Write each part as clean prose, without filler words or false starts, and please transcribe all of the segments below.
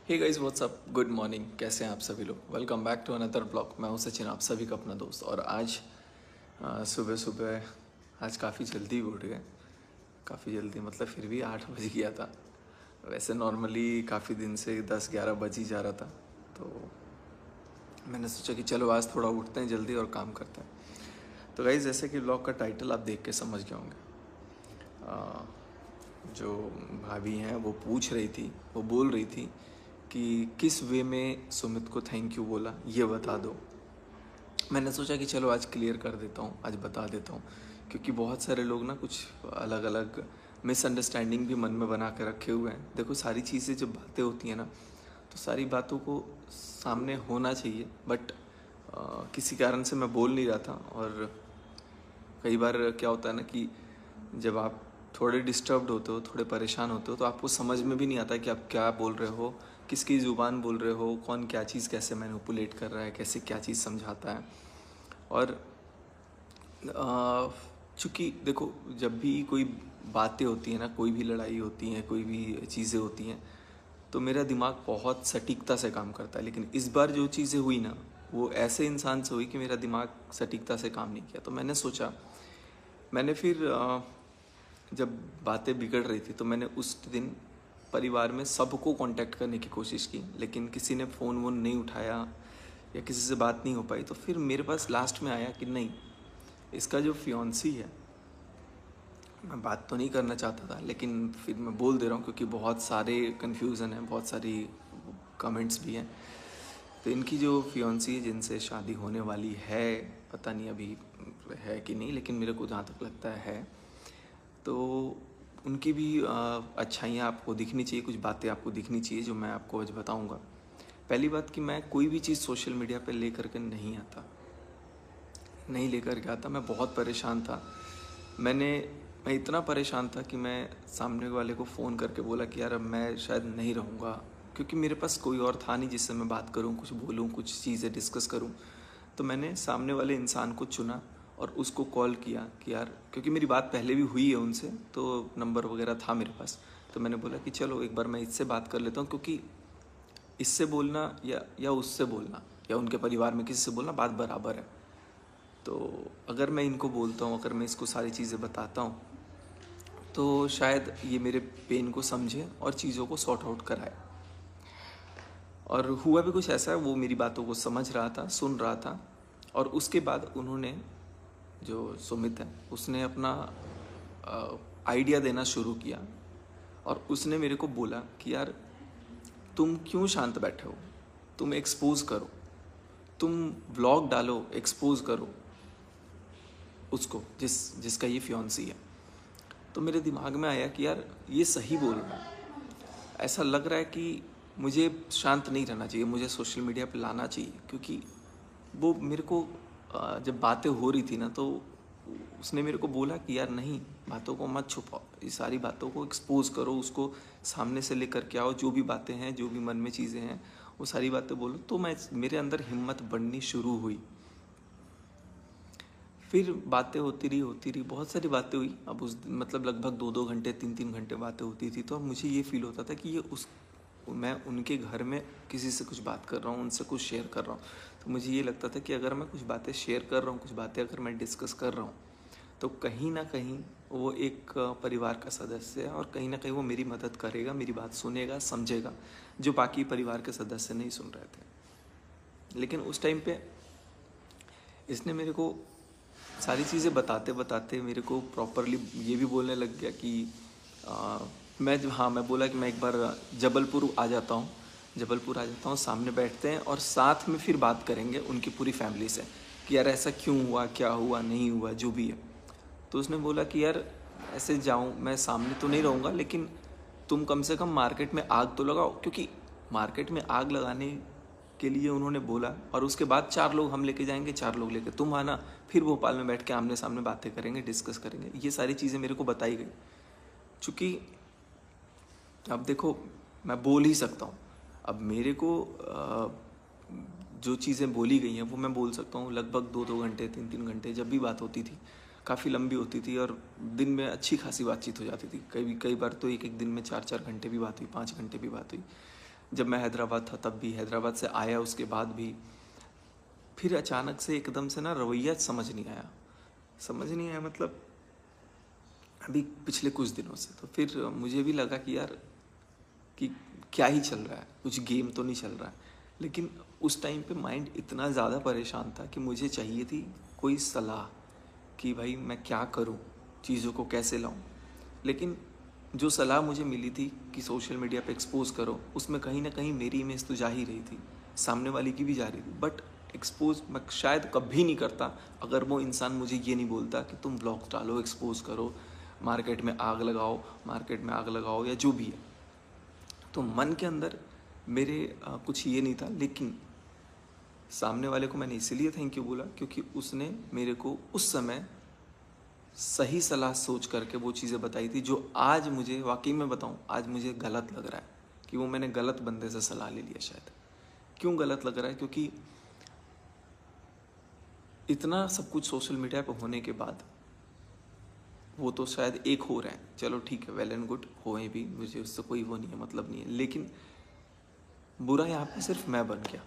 हे guys what's up, good morning. कैसे हैं आप सभी लोग? Welcome back to another blog. मैं हूं सचिन, आप सभी का अपना दोस्त। और आज सुबह सुबह आज काफ़ी जल्दी उठ गए। काफ़ी जल्दी मतलब फिर भी 8 बज गया था। वैसे नॉर्मली काफ़ी दिन से 10-11 बज ही जा रहा था, तो मैंने सोचा कि चलो आज थोड़ा उठते हैं जल्दी और काम करते हैं। तो गाइस, जैसे कि ब्लॉग का टाइटल आप देख के समझ गए होंगे, जो भाभी हैं वो पूछ रही थी, वो बोल रही थी कि किस वे में सुमित को थैंक यू बोला, ये बता दो। मैंने सोचा कि चलो आज क्लियर कर देता हूँ, आज बता देता हूँ, क्योंकि बहुत सारे लोग ना कुछ अलग अलग मिसअंडरस्टैंडिंग भी मन में बना के रखे हुए हैं। देखो, सारी चीज़ें जब बातें होती हैं ना, तो सारी बातों को सामने होना चाहिए, बट किसी कारण से मैं बोल नहीं रहा था। और कई बार क्या होता है ना कि जब आप थोड़े डिस्टर्ब्ड होते हो, थोड़े परेशान होते हो, तो आपको समझ में भी नहीं आता कि आप क्या बोल रहे हो, किसकी ज़ुबान बोल रहे हो, कौन क्या चीज़ कैसे मैनिपुलेट कर रहा है, कैसे क्या चीज़ समझाता है। और चूँकि देखो, जब भी कोई बातें होती हैं ना, कोई भी लड़ाई होती है, कोई भी चीज़ें होती हैं, तो मेरा दिमाग बहुत सटीकता से काम करता है। लेकिन इस बार जो चीज़ें हुई ना, वो ऐसे इंसान से हुई कि मेरा दिमाग सटीकता से काम नहीं किया। तो मैंने सोचा, मैंने फिर जब बातें बिगड़ रही थी, तो मैंने उस दिन परिवार में सबको कांटेक्ट करने की कोशिश की, लेकिन किसी ने फ़ोन वोन नहीं उठाया या किसी से बात नहीं हो पाई। तो फिर मेरे पास लास्ट में आया कि नहीं, इसका जो फियोन्सी है, मैं बात तो नहीं करना चाहता था, लेकिन फिर मैं बोल दे रहा हूँ क्योंकि बहुत सारे कन्फ्यूज़न है, बहुत सारी कमेंट्स भी हैं। तो इनकी जो फियोन्सी है, जिनसे शादी होने वाली है, पता नहीं अभी है कि नहीं, लेकिन मेरे को जहाँ तक लगता है, तो उनकी भी अच्छाइयाँ आपको दिखनी चाहिए, कुछ बातें आपको दिखनी चाहिए जो मैं आपको आज बताऊँगा। पहली बात कि मैं कोई भी चीज़ सोशल मीडिया पे लेकर के नहीं लेकर के आता। मैं बहुत परेशान था। मैं इतना परेशान था कि मैं सामने वाले को फ़ोन करके बोला कि यार अब मैं शायद नहीं रहूँगा, क्योंकि मेरे पास कोई और था नहीं जिससे मैं बात करूँ, कुछ बोलूँ, कुछ चीज़ें डिस्कस करूँ। तो मैंने सामने वाले इंसान को चुना और उसको कॉल किया कि यार, क्योंकि मेरी बात पहले भी हुई है उनसे, तो नंबर वगैरह था मेरे पास। तो मैंने बोला कि चलो एक बार मैं इससे बात कर लेता हूँ, क्योंकि इससे बोलना या उससे बोलना या उनके परिवार में किसी से बोलना बात बराबर है। तो अगर मैं इनको बोलता हूँ, अगर मैं इसको सारी चीज़ें बताता हूँ, तो शायद ये मेरे पेन को समझे और चीज़ों को सॉर्ट आउट कराए। और हुआ भी कुछ ऐसा है, वो मेरी बातों को समझ रहा था, सुन रहा था। और उसके बाद उन्होंने, जो सुमित है, उसने अपना आइडिया देना शुरू किया। और उसने मेरे को बोला कि यार, तुम क्यों शांत बैठे हो, तुम एक्सपोज करो, तुम व्लॉग डालो, एक्सपोज करो उसको जिसका ये फियोन्सी है। तो मेरे दिमाग में आया कि यार, ये सही बोल रहा है। ऐसा लग रहा है कि मुझे शांत नहीं रहना चाहिए, मुझे सोशल मीडिया पे लाना चाहिए, क्योंकि वो मेरे को जब बातें हो रही थी ना, तो उसने मेरे को बोला कि यार नहीं, बातों को मत छुपाओ, ये सारी बातों को एक्सपोज करो, उसको सामने से लेकर के आओ, जो भी बातें हैं, जो भी मन में चीज़ें हैं, वो सारी बातें बोलो। तो मेरे अंदर हिम्मत बढ़नी शुरू हुई। फिर बातें होती रही, बहुत सारी बातें हुई। अब उस मतलब लगभग 2-2 घंटे, 3-3 घंटे बातें होती थी। तो अब मुझे ये फील होता था कि मैं उनके घर में किसी से कुछ बात कर रहा हूँ, उनसे कुछ शेयर कर रहा हूँ। तो मुझे ये लगता था कि अगर मैं कुछ बातें शेयर कर रहा हूँ, कुछ बातें अगर मैं डिस्कस कर रहा हूँ, तो कहीं ना कहीं वो एक परिवार का सदस्य है, और कहीं ना कहीं वो मेरी मदद करेगा, मेरी बात सुनेगा, समझेगा, जो बाकी परिवार के सदस्य नहीं सुन रहे थे। लेकिन उस टाइम पे इसने मेरे को सारी चीज़ें बताते बताते मेरे को प्रॉपरली ये भी बोलने लग गया कि मैं बोला कि मैं एक बार जबलपुर आ जाता हूँ, सामने बैठते हैं और साथ में फिर बात करेंगे उनकी पूरी फैमिली से कि यार ऐसा क्यों हुआ, क्या हुआ, नहीं हुआ, जो भी है। तो उसने बोला कि यार, ऐसे जाऊँ मैं सामने तो नहीं रहूँगा, लेकिन तुम कम से कम मार्केट में आग तो लगाओ, क्योंकि मार्केट में आग लगाने के लिए उन्होंने बोला। और उसके बाद 4 लोग हम लेके जाएंगे, 4 लोग लेके तुम आना, फिर भोपाल में बैठ के आमने सामने बातें करेंगे, डिस्कस करेंगे। ये सारी चीज़ें मेरे को बताई गई। चूँकि अब देखो, मैं बोल ही सकता हूँ। अब मेरे को जो चीज़ें बोली गई हैं वो मैं बोल सकता हूँ। लगभग 2-2 घंटे, 3-3 घंटे जब भी बात होती थी, काफ़ी लंबी होती थी, और दिन में अच्छी खासी बातचीत हो जाती थी। कई बार तो एक दिन में 4-4 घंटे भी बात हुई, 5 घंटे भी बात हुई। जब मैं हैदराबाद था तब भी, हैदराबाद से आया उसके बाद भी। फिर अचानक से एकदम से ना रवैया समझ नहीं आया मतलब अभी पिछले कुछ दिनों से। तो फिर मुझे भी लगा कि यार कि क्या ही चल रहा है, कुछ गेम तो नहीं चल रहा है। लेकिन उस टाइम पे माइंड इतना ज़्यादा परेशान था कि मुझे चाहिए थी कोई सलाह कि भाई मैं क्या करूं, चीज़ों को कैसे लाऊं। लेकिन जो सलाह मुझे मिली थी कि सोशल मीडिया पे एक्सपोज करो, उसमें कहीं ना कहीं मेरी इमेज तो जा ही रही थी, सामने वाले की भी जा रही थी। बट एक्सपोज मैं शायद कभी नहीं करता अगर वो इंसान मुझे ये नहीं बोलता कि तुम ब्लॉग्स डालो, एक्सपोज करो, मार्केट में आग लगाओ या जो भी है। तो मन के अंदर मेरे कुछ ये नहीं था। लेकिन सामने वाले को मैंने इसलिए थैंक यू बोला क्योंकि उसने मेरे को उस समय सही सलाह सोच करके वो चीज़ें बताई थी, जो आज मुझे वाकई में बताऊं, आज मुझे गलत लग रहा है कि वो मैंने गलत बंदे से सलाह ले लिया शायद। क्यों गलत लग रहा है? क्योंकि इतना सब कुछ सोशल मीडिया पर होने के बाद वो तो शायद एक हो रहे हैं, चलो ठीक है, वेल एंड गुड, होए भी, मुझे उससे कोई वो नहीं है, मतलब नहीं है। लेकिन बुरा यहाँ पे सिर्फ मैं बन गया।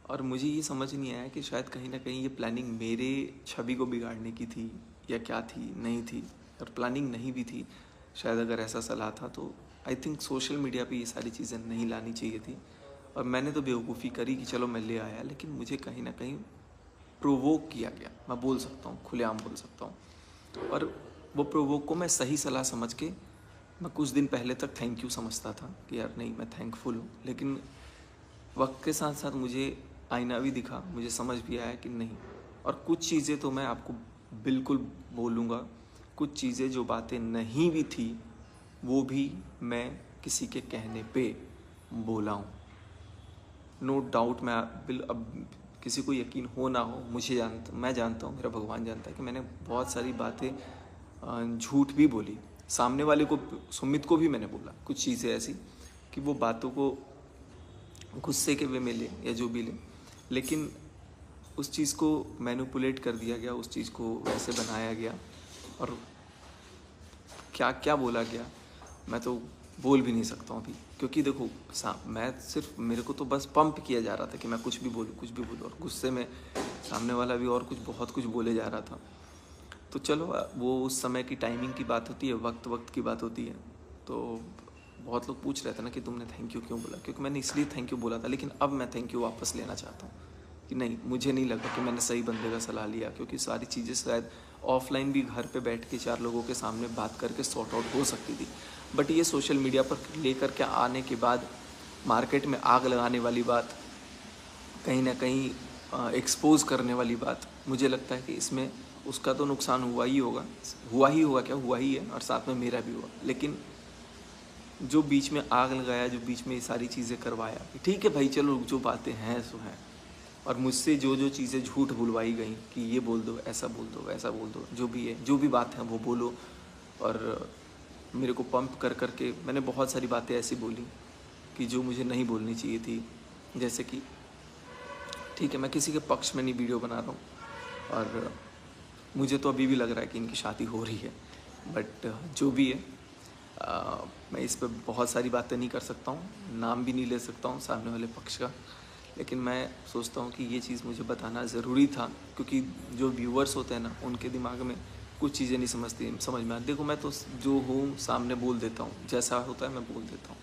और मुझे ये समझ नहीं आया कि शायद कहीं ना कहीं ये प्लानिंग मेरे छवि को बिगाड़ने की थी या क्या थी, नहीं थी। और प्लानिंग नहीं भी थी शायद, अगर ऐसा सलाह था तो आई थिंक सोशल मीडिया पे ये सारी चीज़ें नहीं लानी चाहिए थी। और मैंने तो बेवकूफ़ी करी कि चलो मैं ले आया, लेकिन मुझे कहीं ना कहीं प्रोवोक किया गया, मैं बोल सकता हूँ, खुलेआम बोल सकता हूँ। और वो प्रोवोक को मैं सही सलाह समझ के, मैं कुछ दिन पहले तक थैंक यू समझता था कि यार नहीं, मैं थैंकफुल हूँ। लेकिन वक्त के साथ साथ मुझे आईना भी दिखा, मुझे समझ भी आया कि नहीं। और कुछ चीज़ें तो मैं आपको बिल्कुल बोलूँगा, कुछ चीज़ें जो बातें नहीं भी थी वो भी मैं किसी के कहने पे बोला हूँ। नो डाउट, मैं अब किसी को यकीन हो ना हो, मैं जानता हूँ, मेरा भगवान जानता है कि मैंने बहुत सारी बातें झूठ भी बोली। सामने वाले को, सुमित को भी मैंने बोला कुछ चीज़ें ऐसी कि वो बातों को गुस्से के वे में ले या जो भी ले, लेकिन उस चीज़ को मैनिपुलेट कर दिया गया, उस चीज़ को वैसे बनाया गया। और क्या क्या बोला गया मैं तो बोल भी नहीं सकता हूँ अभी। क्योंकि देखो, मैं सिर्फ, मेरे को तो बस पंप किया जा रहा था कि मैं कुछ भी बोलूँ, और गुस्से में सामने वाला भी और कुछ बहुत कुछ बोले जा रहा था। तो चलो, वो उस समय की टाइमिंग की बात होती है, वक्त की बात होती है। तो बहुत लोग पूछ रहे थे ना कि तुमने थैंक यू क्यों बोला, क्योंकि मैंने इसलिए थैंक यू बोला था। लेकिन अब मैं थैंक यू वापस लेना चाहता हूँ कि नहीं, मुझे नहीं लगा कि मैंने सही बंदे का सलाह लिया, क्योंकि सारी चीज़ें शायद ऑफलाइन भी घर पे बैठ के 4 लोगों के सामने बात करके सॉर्ट आउट हो सकती थी। बट ये सोशल मीडिया पर लेकर के आने के बाद मार्केट में आग लगाने वाली बात, कहीं ना कहीं एक्सपोज करने वाली बात, मुझे लगता है कि इसमें उसका तो नुकसान हुआ ही होगा, क्या हुआ ही है, और साथ में मेरा भी हुआ। लेकिन जो बीच में आग लगाया, जो बीच में ये सारी चीज़ें करवाया, ठीक है भाई, चलो जो बातें हैं सो हैं। और मुझसे जो जो चीज़ें झूठ बुलवाई गई कि ये बोल दो, ऐसा बोल दो, वैसा बोल दो, जो भी है, जो भी बात है वो बोलो। और मेरे को पंप कर करके मैंने बहुत सारी बातें ऐसी बोली कि जो मुझे नहीं बोलनी चाहिए थी। जैसे कि ठीक है, मैं किसी के पक्ष में नहीं वीडियो बना रहा हूँ, और मुझे तो अभी भी लग रहा है कि इनकी शादी हो रही है। बट जो भी है, मैं इस पर बहुत सारी बातें नहीं कर सकता हूँ, नाम भी नहीं ले सकता हूँ सामने वाले पक्ष का। लेकिन मैं सोचता हूँ कि ये चीज़ मुझे बताना ज़रूरी था, क्योंकि जो व्यूअर्स होते हैं ना, उनके दिमाग में कुछ चीज़ें नहीं समझ में आती। देखो, मैं तो जो हूँ सामने बोल देता हूँ, जैसा होता है मैं बोल देता हूँ।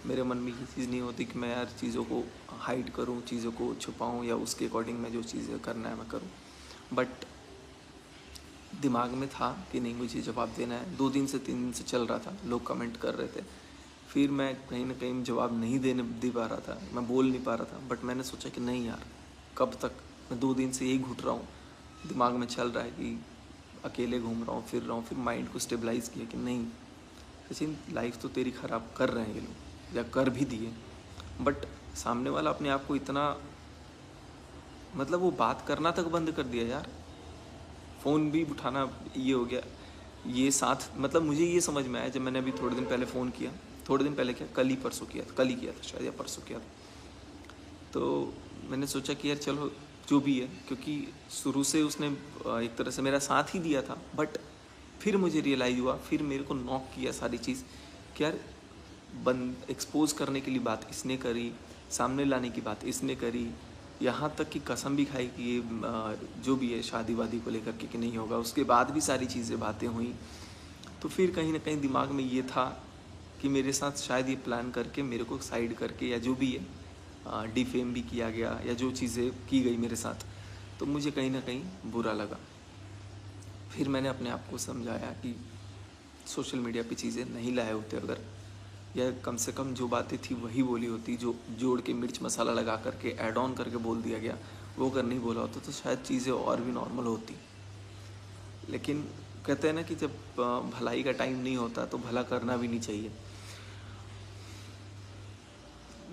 मेरे मन में ये चीज़ नहीं होती कि मैं यार चीज़ों को हाइड करूँ, चीज़ों को छुपाऊँ, या उसके अकॉर्डिंग मैं जो चीज़ें करना है मैं करूँ। बट दिमाग में था कि नहीं, मुझे जवाब देना है। 2 दिन से 3 दिन से चल रहा था, लोग कमेंट कर रहे थे। फिर मैं कहीं ना कहीं जवाब नहीं दे पा रहा था, मैं बोल नहीं पा रहा था। बट मैंने सोचा कि नहीं यार, कब तक, मैं 2 दिन से यही घुट रहा हूँ, दिमाग में चल रहा है कि अकेले घूम रहा हूँ, फिर रहा हूँ। फिर माइंड को स्टेबलाइज़ किया कि नहीं सचिन, लाइफ तो तेरी ख़राब कर रहे हैं ये लोग, या कर भी दिए। बट सामने वाला अपने आप को इतना, मतलब वो बात करना तक बंद कर दिया यार, फ़ोन भी उठाना ये हो गया। ये साथ, मतलब मुझे ये समझ में आया जब मैंने अभी थोड़े दिन पहले फ़ोन किया, थोड़े दिन पहले क्या, कल ही किया था शायद, या परसों किया था। तो मैंने सोचा कि यार चलो जो भी है, क्योंकि शुरू से उसने एक तरह से मेरा साथ ही दिया था। बट फिर मुझे रियलाइज़ हुआ, फिर मेरे को नॉक किया सारी चीज़ कि यार बंद एक्सपोज करने के लिए बात इसने करी, सामने लाने की बात इसने करी, यहाँ तक कि कसम भी खाई कि ये जो भी है शादी वादी को लेकर के कि नहीं होगा। उसके बाद भी सारी चीज़ें बातें हुई। तो फिर कहीं ना कहीं दिमाग में ये था कि मेरे साथ शायद ये प्लान करके मेरे को साइड करके या जो भी है डिफेम भी किया गया या जो चीज़ें की गई मेरे साथ, तो मुझे कहीं ना कहीं बुरा लगा। फिर मैंने अपने आप को समझाया कि सोशल मीडिया पे चीज़ें नहीं लाए होते अगर, या कम से कम जो बातें थी वही बोली होती, जो जोड़ के मिर्च मसाला लगा करके ऐड ऑन करके बोल दिया गया वो अगर नहीं बोला होता तो शायद चीज़ें और भी नॉर्मल होती। लेकिन कहते हैं ना कि जब भलाई का टाइम नहीं होता तो भला करना भी नहीं चाहिए।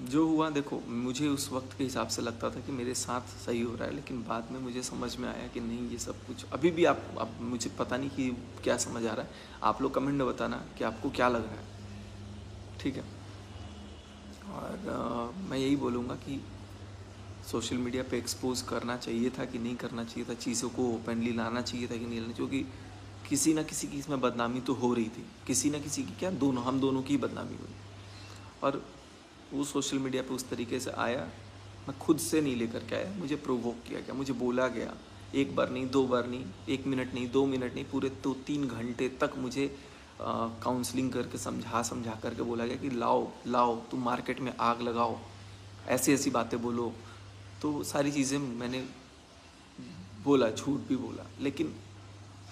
जो हुआ देखो, मुझे उस वक्त के हिसाब से लगता था कि मेरे साथ सही हो रहा है, लेकिन बाद में मुझे समझ में आया कि नहीं, ये सब कुछ अभी भी आप मुझे पता नहीं कि क्या समझ आ रहा है। आप लोग कमेंट में बताना कि आपको क्या लग रहा है, ठीक है। और मैं यही बोलूँगा कि सोशल मीडिया पे एक्सपोज करना चाहिए था कि नहीं करना चाहिए था, चीज़ों को ओपनली लाना चाहिए था कि नहीं लाना, क्योंकि किसी ना किसी की इसमें बदनामी तो हो रही थी, किसी ना किसी की, क्या दोनों, हम दोनों की बदनामी हुई। और वो सोशल मीडिया पे उस तरीके से आया, मैं खुद से नहीं लेकर के आया, मुझे प्रोवोक किया गया, मुझे बोला गया, एक बार नहीं, दो बार नहीं, 1 मिनट नहीं, 2 मिनट नहीं, पूरे 2-3 घंटे तक मुझे काउंसलिंग करके समझा करके बोला गया कि लाओ लाओ, तुम मार्केट में आग लगाओ, ऐसी ऐसी बातें बोलो। तो सारी चीज़ें मैंने बोला, झूठ भी बोला, लेकिन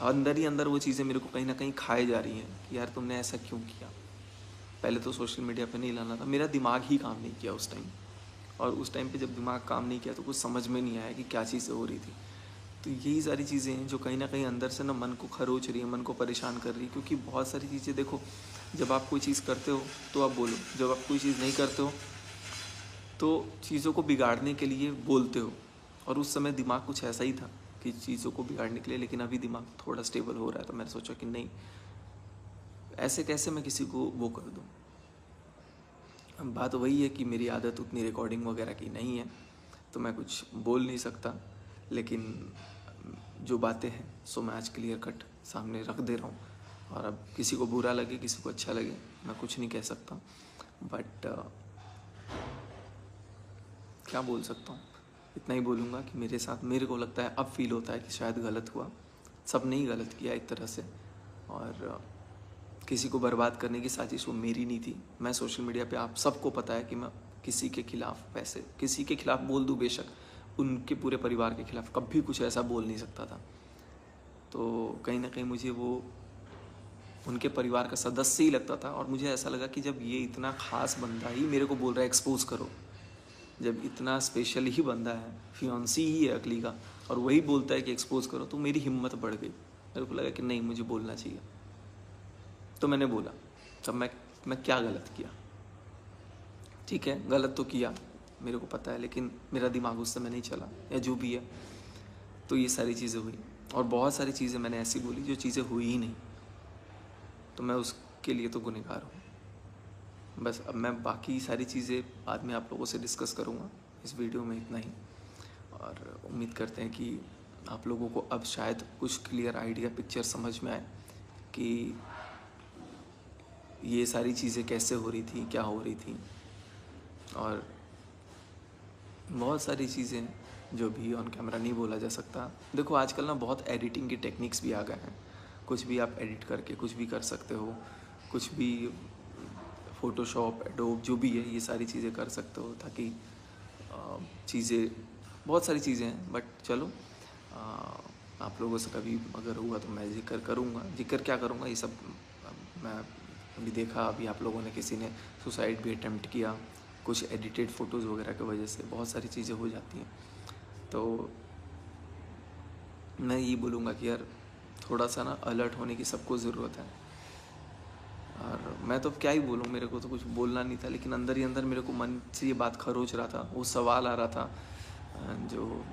अंदर ही अंदर वो चीज़ें मेरे को कहीं ना कहीं खाए जा रही हैं कि यार तुमने ऐसा क्यों किया। पहले तो सोशल मीडिया पे नहीं लाना था, मेरा दिमाग ही काम नहीं किया उस टाइम। और उस टाइम पे जब दिमाग काम नहीं किया तो कुछ समझ में नहीं आया कि क्या चीज़ें हो रही थी। तो यही सारी चीज़ें हैं जो कहीं ना कहीं अंदर से ना मन को खरोच रही है, मन को परेशान कर रही है। क्योंकि बहुत सारी चीज़ें देखो, जब आप कोई चीज़ करते हो तो आप बोलो, जब आप कोई चीज़ नहीं करते हो तो चीज़ों को बिगाड़ने के लिए बोलते हो। और उस समय दिमाग कुछ ऐसा ही था कि चीज़ों को बिगाड़ने के लिए, लेकिन अभी दिमाग थोड़ा स्टेबल हो रहा है। तो मैंने सोचा कि नहीं, ऐसे कैसे मैं किसी को वो कर दूँ। अब बात वही है कि मेरी आदत उतनी रिकॉर्डिंग वगैरह की नहीं है, तो मैं कुछ बोल नहीं सकता। लेकिन जो बातें हैं सो मैं आज क्लियर कट सामने रख दे रहा हूँ। और अब किसी को बुरा लगे, किसी को अच्छा लगे, मैं कुछ नहीं कह सकता। बट क्या बोल सकता हूँ, इतना ही बोलूँगा कि मेरे साथ, मेरे को लगता है, अब फील होता है कि शायद गलत हुआ। सब ने ही गलत किया एक तरह से। और किसी को बर्बाद करने की साजिश वो मेरी नहीं थी। मैं सोशल मीडिया पे, आप सबको पता है कि मैं किसी के खिलाफ, वैसे किसी के खिलाफ बोल दूँ बेशक, उनके पूरे परिवार के खिलाफ कभी कुछ ऐसा बोल नहीं सकता था। तो कहीं ना कहीं मुझे वो उनके परिवार का सदस्य ही लगता था। और मुझे ऐसा लगा कि जब ये इतना ख़ास बंदा ही मेरे को बोल रहा है एक्सपोज करो, जब इतना स्पेशल ही बंदा है, फियांसी ही है अगली का, और वही बोलता है कि एक्सपोज करो, तो मेरी हिम्मत बढ़ गई। मेरे को लगा कि नहीं, मुझे बोलना चाहिए। तो मैंने बोला। तब मैं क्या गलत किया, ठीक है गलत तो किया, मेरे को पता है, लेकिन मेरा दिमाग उस समय नहीं चला, या जो भी है। तो ये सारी चीज़ें हुई, और बहुत सारी चीज़ें मैंने ऐसी बोली जो चीज़ें हुई ही नहीं। तो मैं उसके लिए तो गुनहगार हूँ। बस अब मैं बाकी सारी चीज़ें बाद में आप लोगों से डिस्कस करूँगा। इस वीडियो में इतना ही, और उम्मीद करते हैं कि आप लोगों को अब शायद कुछ क्लियर आइडिया, पिक्चर समझ में आए कि ये सारी चीज़ें कैसे हो रही थी, क्या हो रही थी। और बहुत सारी चीज़ें जो भी ऑन कैमरा नहीं बोला जा सकता। देखो आजकल ना बहुत एडिटिंग की टेक्निक्स भी आ गए हैं, कुछ भी आप एडिट करके कुछ भी कर सकते हो, कुछ भी फ़ोटोशॉप, एडोब जो भी है, ये सारी चीज़ें कर सकते हो, ताकि चीज़ें, बहुत सारी चीज़ें हैं। बट चलो, आप लोगों से कभी अगर हुआ तो मैं जिक्र करूँगा। जिक्र क्या करूँगा, ये सब मैं अभी देखा, अभी आप लोगों ने किसी ने सुसाइड भी अटेम्प्ट किया, कुछ एडिटेड फ़ोटोज़ वगैरह की वजह से बहुत सारी चीज़ें हो जाती हैं। तो मैं यही बोलूँगा कि यार थोड़ा सा ना अलर्ट होने की सबको ज़रूरत है। और मैं तो क्या ही बोलूँ, मेरे को तो कुछ बोलना नहीं था, लेकिन अंदर ही अंदर मेरे को मन से ये बात खरोच रहा था। वो सवाल आ रहा था जो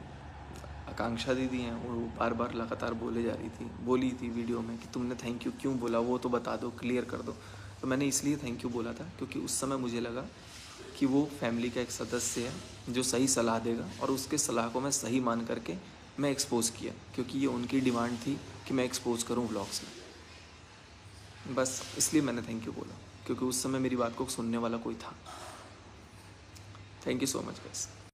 आकांक्षा दीदी हैं, वो बार बार लगातार बोली थी वीडियो में कि तुमने थैंक यू क्यों बोला, वो तो बता दो, क्लियर कर दो। तो मैंने इसलिए थैंक यू बोला था क्योंकि उस समय मुझे लगा कि वो फैमिली का एक सदस्य है जो सही सलाह देगा, और उसके सलाह को मैं सही मान करके मैं एक्सपोज़ किया, क्योंकि ये उनकी डिमांड थी कि मैं एक्सपोज़ करूँ व्लॉग्स में। बस इसलिए मैंने थैंक यू बोला। क्योंकि उस समय मेरी बात को सुनने वाला कोई था। Thank you so much guys.